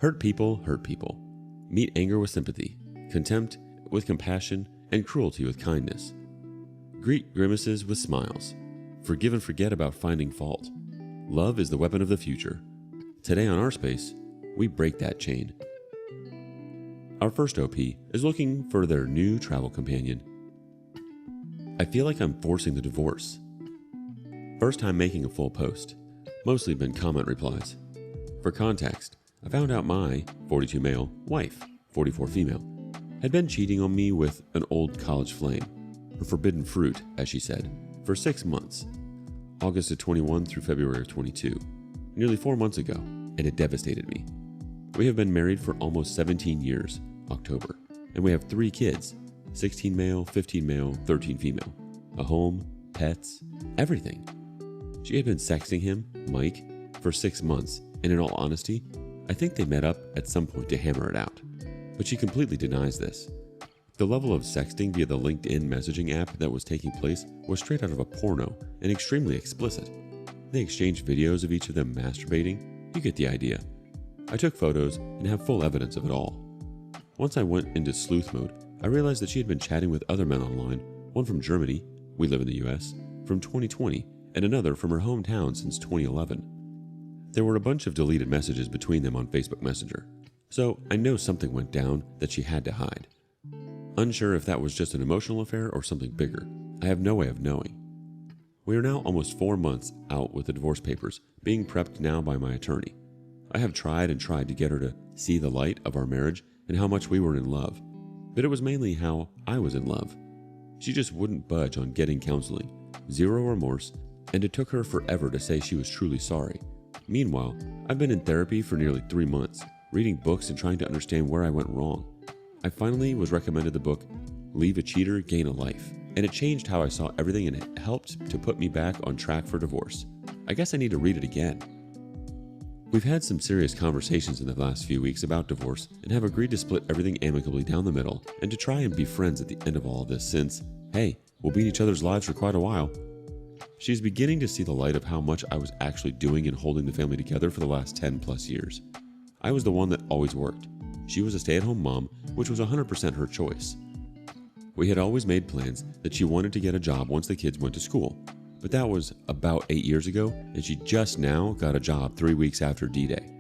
Hurt people hurt people. Meet anger with sympathy, contempt with compassion, and cruelty with kindness. Greet grimaces with smiles. Forgive and forget about finding fault. Love is the weapon of the future. Today on our space, we break that chain. Our first OP is looking for their new travel companion. I feel like I'm forcing the divorce. First time making a full post. Mostly been comment replies. For context, I found out my 42 male wife, 44 female, had been cheating on me with an old college flame, her forbidden fruit, as she said, for 6 months, August of 21 through February of 22, nearly 4 months ago, and it devastated me. We have been married for almost 17 years, October, and we have 3 kids, 16 male, 15 male, 13 female, a home, pets, everything. She had been sexting him, Mike, for 6 months, and in all honesty, I think they met up at some point to hammer it out. But she completely denies this. The level of sexting via the LinkedIn messaging app that was taking place was straight out of a porno and extremely explicit. They exchanged videos of each of them masturbating. You get the idea. I took photos and have full evidence of it all. Once I went into sleuth mode, I realized that she had been chatting with other men online, one from Germany, we live in the US, from 2020, and another from her hometown since 2011. There were a bunch of deleted messages between them on Facebook Messenger, so I know something went down that she had to hide. Unsure if that was just an emotional affair or something bigger, I have no way of knowing. We are now almost 4 months out with the divorce papers, being prepped now by my attorney. I have tried and tried to get her to see the light of our marriage and how much we were in love, but it was mainly how I was in love. She just wouldn't budge on getting counseling, zero remorse, and it took her forever to say she was truly sorry. Meanwhile, I've been in therapy for nearly 3 months, reading books and trying to understand where I went wrong. I finally was recommended the book, Leave a Cheater, Gain a Life, and it changed how I saw everything and it helped to put me back on track for divorce. I guess I need to read it again. We've had some serious conversations in the last few weeks about divorce and have agreed to split everything amicably down the middle and to try and be friends at the end of all of this since, hey, we'll be in each other's lives for quite a while. She's beginning to see the light of how much I was actually doing and holding the family together for the last 10 plus years. I was the one that always worked. She was a stay-at-home mom, which was 100% her choice. We had always made plans that she wanted to get a job once the kids went to school, but that was about 8 years ago, and she just now got a job 3 weeks after D-Day.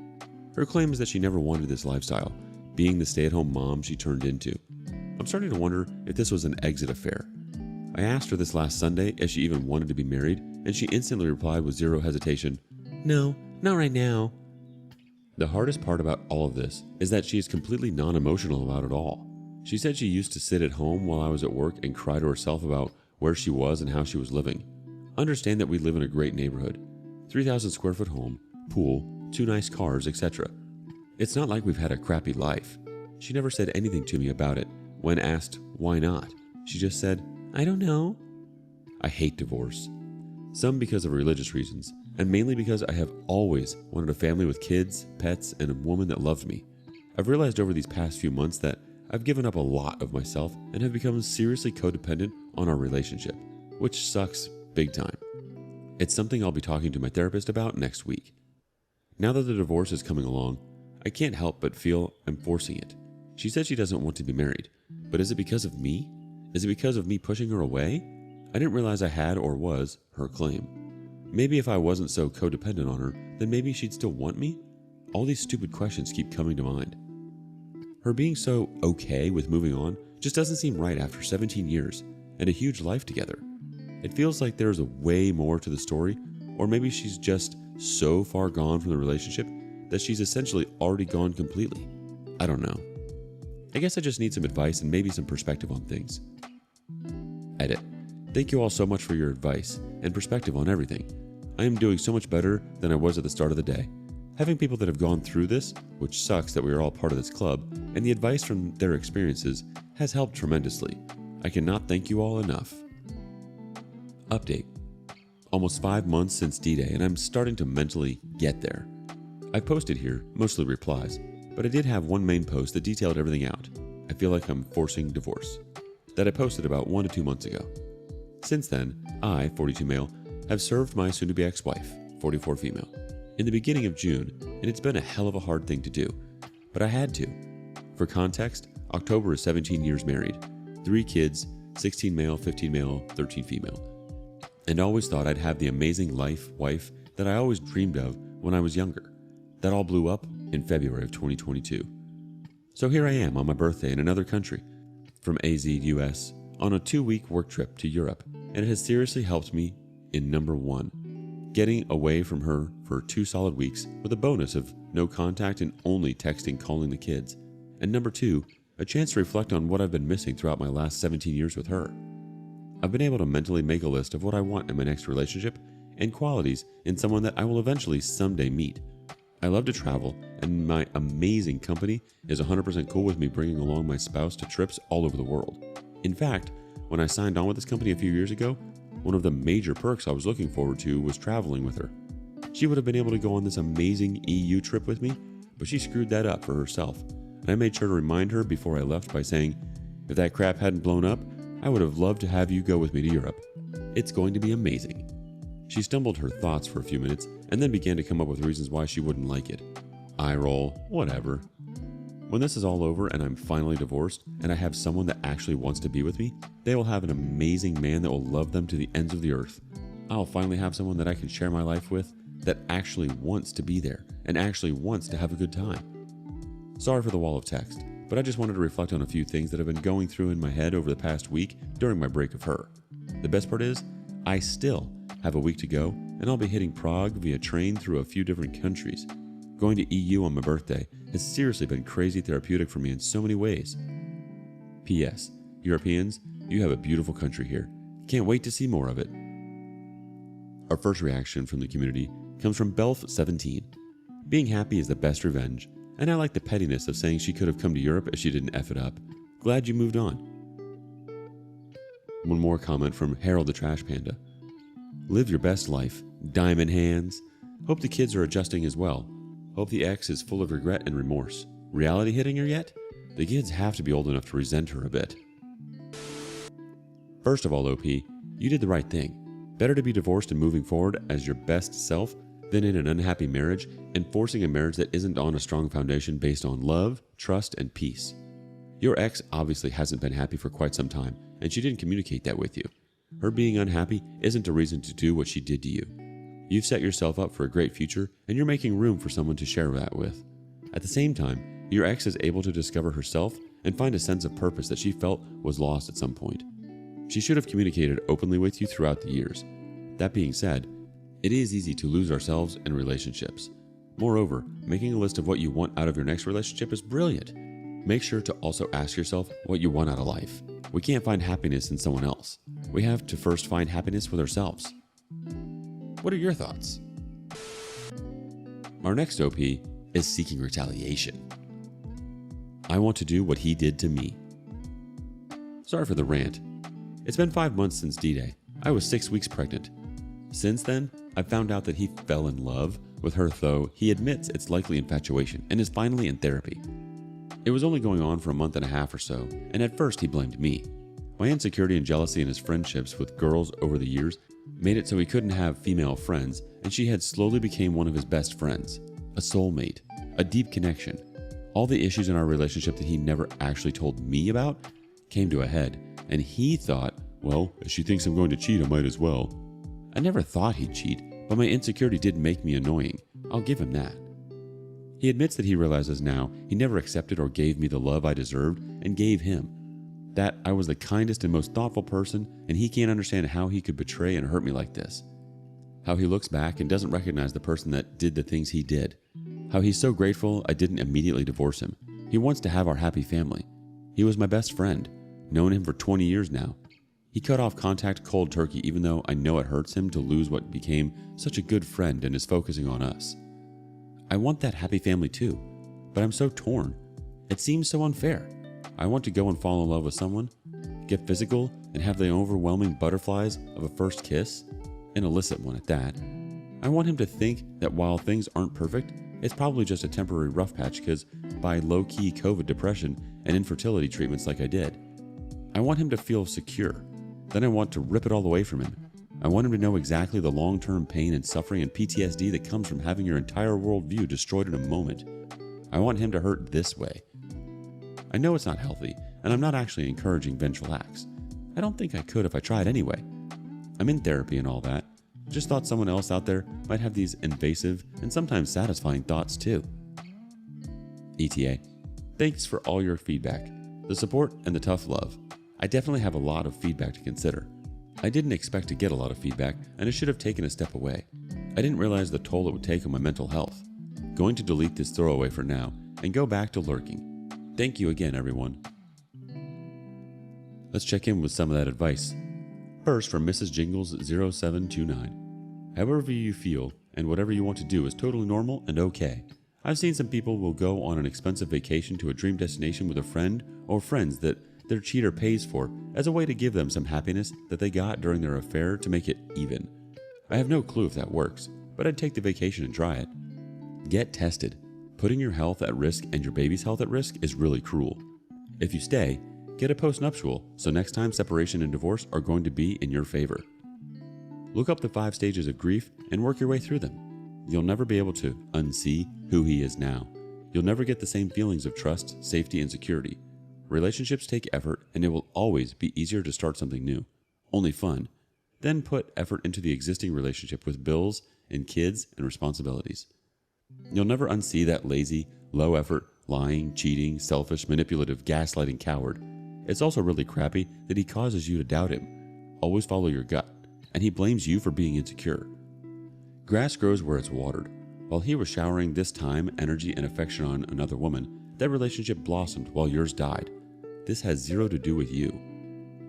Her claim is that she never wanted this lifestyle, being the stay-at-home mom she turned into. I'm starting to wonder if this was an exit affair. I asked her this last Sunday if she even wanted to be married, and she instantly replied with zero hesitation, "No, not right now." The hardest part about all of this is that she is completely non-emotional about it all. She said she used to sit at home while I was at work and cry to herself about where she was and how she was living. Understand that we live in a great neighborhood, 3,000 square foot home, pool, 2 nice cars, etc. It's not like we've had a crappy life. She never said anything to me about it. When asked why not, she just said, "I don't know." I hate divorce. Some because of religious reasons, and mainly because I have always wanted a family with kids, pets, and a woman that loved me. I've realized over these past few months that I've given up a lot of myself and have become seriously codependent on our relationship, which sucks big time. It's something I'll be talking to my therapist about next week. Now that the divorce is coming along, I can't help but feel I'm forcing it. She said she doesn't want to be married, but is it because of me? Is it because of me pushing her away? I didn't realize I had or was her claim. Maybe if I wasn't so codependent on her, then maybe she'd still want me? All these stupid questions keep coming to mind. Her being so okay with moving on just doesn't seem right after 17 years and a huge life together. It feels like there's a way more to the story, or maybe she's just so far gone from the relationship that she's essentially already gone completely. I don't know. I guess I just need some advice and maybe some perspective on things. Edit. Thank you all so much for your advice and perspective on everything. I am doing so much better than I was at the start of the day. Having people that have gone through this, which sucks that we are all part of this club, and the advice from their experiences has helped tremendously. I cannot thank you all enough. Update. Almost 5 months since D-Day, and I'm starting to mentally get there. I posted here, mostly replies, but I did have one main post that detailed everything out. I feel like I'm forcing divorce. That I posted about 1 to 2 months ago. Since then, I, 42 male, have served my soon-to-be ex-wife, 44 female, in the beginning of June, and it's been a hell of a hard thing to do. but I had to. For context, October is 17 years married, 3 kids, 16 male, 15 male, 13 female, and always thought I'd have the amazing wife that I always dreamed of when I was younger. That all blew up in February of 2022. So here I am on my birthday in another country, from AZ, US, on a 2-week work trip to Europe, and it has seriously helped me in number 1, getting away from her for 2 solid weeks with a bonus of no contact and only texting, calling the kids, and number 2, a chance to reflect on what I've been missing throughout my last 17 years with her. I've been able to mentally make a list of what I want in my next relationship and qualities in someone that I will eventually someday meet. I love to travel, and my amazing company is 100% cool with me bringing along my spouse to trips all over the world. In fact, when I signed on with this company a few years ago, one of the major perks I was looking forward to was traveling with her. She would have been able to go on this amazing EU trip with me, but she screwed that up for herself, and I made sure to remind her before I left by saying, if that crap hadn't blown up, I would have loved to have you go with me to Europe. It's going to be amazing. She stumbled her thoughts for a few minutes and then began to come up with reasons why she wouldn't like it. Eye roll, whatever. When this is all over and I'm finally divorced and I have someone that actually wants to be with me, they will have an amazing man that will love them to the ends of the earth. I'll finally have someone that I can share my life with that actually wants to be there and actually wants to have a good time. Sorry for the wall of text, but I just wanted to reflect on a few things that have been going through in my head over the past week during my break of her. The best part is, I still have a week to go, and I'll be hitting Prague via train through a few different countries. Going to EU on my birthday has seriously been crazy therapeutic for me in so many ways. P.S. Europeans, you have a beautiful country here. Can't wait to see more of it. Our first reaction from the community comes from Belf17. Being happy is the best revenge, and I like the pettiness of saying she could have come to Europe if she didn't F it up. Glad you moved on. One more comment from Harold the Trash Panda. Live your best life. Diamond hands. Hope the kids are adjusting as well. Hope the ex is full of regret and remorse. Reality hitting her yet? The kids have to be old enough to resent her a bit. First of all, OP, you did the right thing. Better to be divorced and moving forward as your best self than in an unhappy marriage and forcing a marriage that isn't on a strong foundation based on love, trust, and peace. Your ex obviously hasn't been happy for quite some time, and she didn't communicate that with you. Her being unhappy isn't a reason to do what she did to you. You've set yourself up for a great future, and you're making room for someone to share that with. At the same time, your ex is able to discover herself and find a sense of purpose that she felt was lost at some point. She should have communicated openly with you throughout the years. That being said, it is easy to lose ourselves in relationships. Moreover, making a list of what you want out of your next relationship is brilliant. Make sure to also ask yourself what you want out of life. We can't find happiness in someone else. We have to first find happiness with ourselves. What are your thoughts? Our next OP is seeking retaliation. I want to do what he did to me. Sorry for the rant. It's been 5 months since D-Day. I was 6 weeks pregnant. Since then, I found out that he fell in love with her, though he admits it's likely infatuation and is finally in therapy. It was only going on for a month and a half or so, and at first he blamed me. My insecurity and jealousy in his friendships with girls over the years made it so he couldn't have female friends, and she had slowly become one of his best friends, a soulmate, a deep connection. All the issues in our relationship that he never actually told me about came to a head, and he thought, well, if she thinks I'm going to cheat, I might as well. I never thought he'd cheat, but my insecurity did make me annoying. I'll give him that. He admits that he realizes now he never accepted or gave me the love I deserved and gave him. That I was the kindest and most thoughtful person, and he can't understand how he could betray and hurt me like this. How he looks back and doesn't recognize the person that did the things he did. How he's so grateful I didn't immediately divorce him. He wants to have our happy family. He was my best friend. Known him for 20 years now. He cut off contact cold turkey even though I know it hurts him to lose what became such a good friend and is focusing on us. I want that happy family too, but I'm so torn. It seems so unfair. I want to go and fall in love with someone, get physical, and have the overwhelming butterflies of a first kiss, an illicit one at that. I want him to think that while things aren't perfect, it's probably just a temporary rough patch because by low-key COVID depression and infertility treatments like I did. I want him to feel secure. Then I want to rip it all away from him. I want him to know exactly the long-term pain and suffering and PTSD that comes from having your entire worldview destroyed in a moment. I want him to hurt this way. I know it's not healthy, and I'm not actually encouraging vengeful acts. I don't think I could if I tried anyway. I'm in therapy and all that. Just thought someone else out there might have these invasive and sometimes satisfying thoughts too. ETA, thanks for all your feedback, the support, and the tough love. I definitely have a lot of feedback to consider. I didn't expect to get a lot of feedback, and I should have taken a step away. I didn't realize the toll it would take on my mental health. Going to delete this throwaway for now and go back to lurking. Thank you again, everyone. Let's check in with some of that advice. First, from Mrs. Jingles 0729. However you feel and whatever you want to do is totally normal and okay. I've seen some people will go on an expensive vacation to a dream destination with a friend or friends that their cheater pays for as a way to give them some happiness that they got during their affair to make it even. I have no clue if that works, but I'd take the vacation and try it. Get tested. Putting your health at risk and your baby's health at risk is really cruel. If you stay, get a postnuptial so next time separation and divorce are going to be in your favor. Look up the 5 stages of grief and work your way through them. You'll never be able to unsee who he is now. You'll never get the same feelings of trust, safety, and security. Relationships take effort, and it will always be easier to start something new, only fun, then put effort into the existing relationship with bills and kids and responsibilities. You'll never unsee that lazy, low effort, lying, cheating, selfish, manipulative, gaslighting coward. It's also really crappy that he causes you to doubt him. Always follow your gut, and he blames you for being insecure. Grass grows where it's watered. While he was showering this time, energy, and affection on another woman, that relationship blossomed while yours died. This has zero to do with you.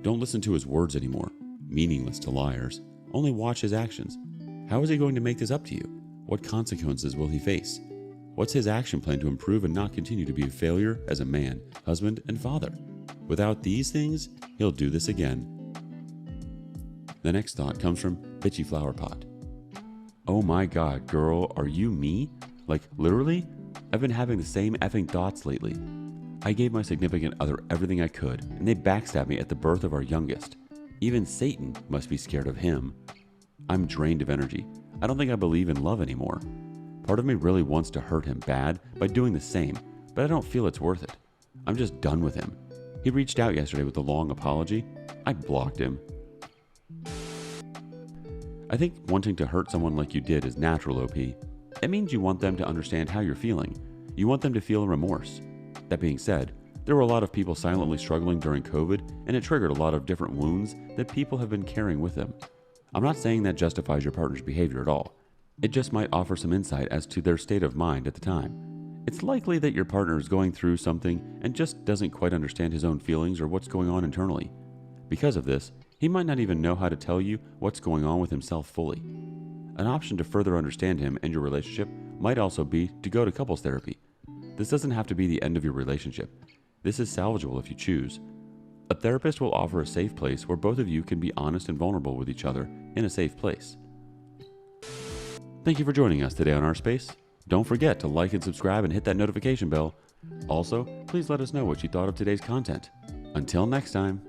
Don't listen to his words anymore. Meaningless to liars. Only watch his actions. How is he going to make this up to you? What consequences will he face? What's his action plan to improve and not continue to be a failure as a man, husband, and father? Without these things, he'll do this again. The next thought comes from Bitchy Flower Pot. Oh my god, girl, are you me? Like, literally? I've been having the same effing thoughts lately. I gave my significant other everything I could, and they backstabbed me at the birth of our youngest. Even Satan must be scared of him. I'm drained of energy. I don't think I believe in love anymore. Part of me really wants to hurt him bad by doing the same, but I don't feel it's worth it. I'm just done with him. He reached out yesterday with a long apology. I blocked him. I think wanting to hurt someone like you did is natural, OP. It means you want them to understand how you're feeling. You want them to feel remorse. That being said, there were a lot of people silently struggling during COVID, and it triggered a lot of different wounds that people have been carrying with them. I'm not saying that justifies your partner's behavior at all. It just might offer some insight as to their state of mind at the time. It's likely that your partner is going through something and just doesn't quite understand his own feelings or what's going on internally. Because of this, he might not even know how to tell you what's going on with himself fully. An option to further understand him and your relationship might also be to go to couples therapy. This doesn't have to be the end of your relationship. This is salvageable if you choose. A therapist will offer a safe place where both of you can be honest and vulnerable with each other in a safe place. Thank you for joining us today on Our Space. Don't forget to like and subscribe and hit that notification bell. Also, please let us know what you thought of today's content. Until next time.